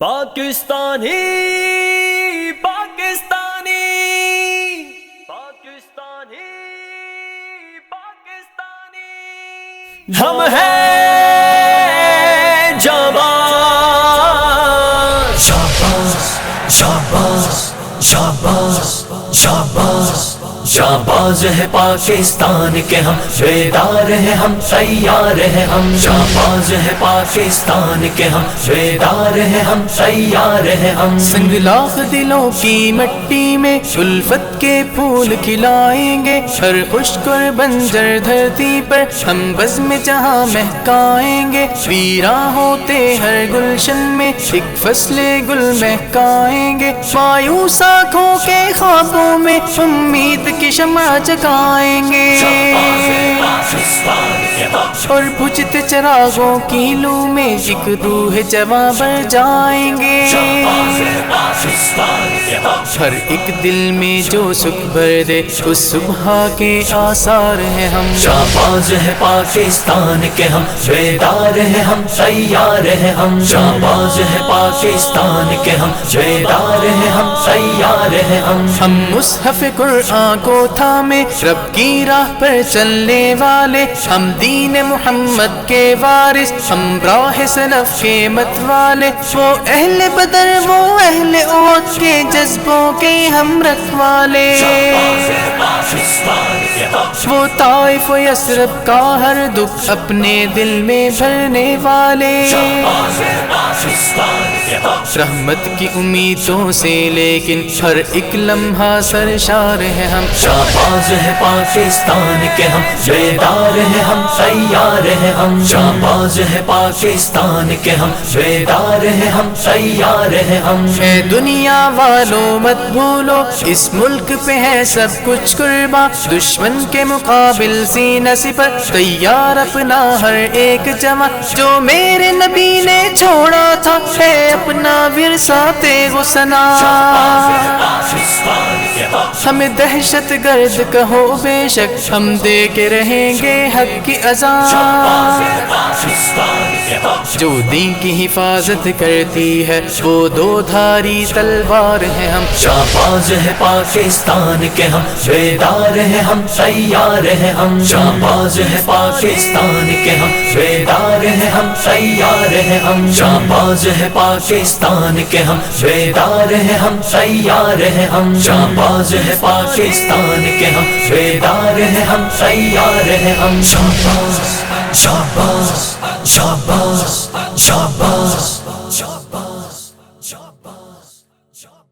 پاکستانی پاکستانی پاکستانی پاکستانی ہم ہیں جانباز شاباز شاباز شاباز شاباز شاباز ہے پاکستان کے ہم بیدار ہیں ہم تیار ہیں ہم شاباز ہے پاکستان کے ہم بیدار ہیں ہم تیار ہیں ہم سنگ لاخ دلوں کی مٹی میں الفت کے پھول کھلائیں گے ہر خشک اور بنجر دھرتی پر ہم بزم جہاں مہکائیں گے ویراں ہوتے ہر گلشن میں ایک فصل گل مہکائیں گے مایوس آنکھوں کے خوابوں میں امید کی شمع جگائیں گے اور بجھتے چراغوں کی لو میں ایک روح جواں بھر جائیں گے ہر ایک دل میں جو سکھ بھر دے اس صبح کے آثار ہیں ہم شاباز ہے پاکستان کے ہم بیدار ہیں ہم تیار ہیں ہم شاباز ہے پاکستان کے ہم بیدار ہیں ہم تیار ہیں ہم مصحف قرآن کو تھامے رب کی راہ پر چلنے والے ہم دین محمد کے وارث ہم راہ سلف کے مت والے وہ اہل بدر وہ اہل احد کے جذبوں کے ہم رکھوالے وہ طائف و یثرب کا ہر دکھ اپنے دل میں بھرنے والے رحمت کی امیدوں سے لیکن ہر ایک لمحہ سرشار ہے ہم شاباز ہے پاکستان کے ہم بیدار ہیں ہم تیار ہیں ہم شاباز ہے پاکستان کے ہم بیدار ہیں ہم تیار ہیں ہم اے دنیا والوں مت بھولو اس ملک پہ ہے سب کچھ قرباں دشمن کے مقابل سینہ سپر تیار اپنا ہر ایک جوان جو میرے نبی نے چھوڑا تھا ہے اپنا ورثہ تیغ و ثنا ہمیں دہشت گرد کہو بے شک ہم دے کے رہیں گے حق کی اذان جو دین کی حفاظت کرتی ہے وہ دو دھاری تلوار ہے ہم شاباز ہے پاکستان کے ہم بیدار ہیں ہم تیار ہیں ہم شاباز ہے پاکستان کے ہم بیدار ہیں ہم تیار ہیں ہم شاباز ہے پاکستان کے ہم بیدار ہیں ہم تیار ہیں ہم شاباز ہے پاکستان کے ہم بیدار ہیں ہم تیار ہیں ہم شاباز شاباز شاباز شاباز شاباز شاباز شاباز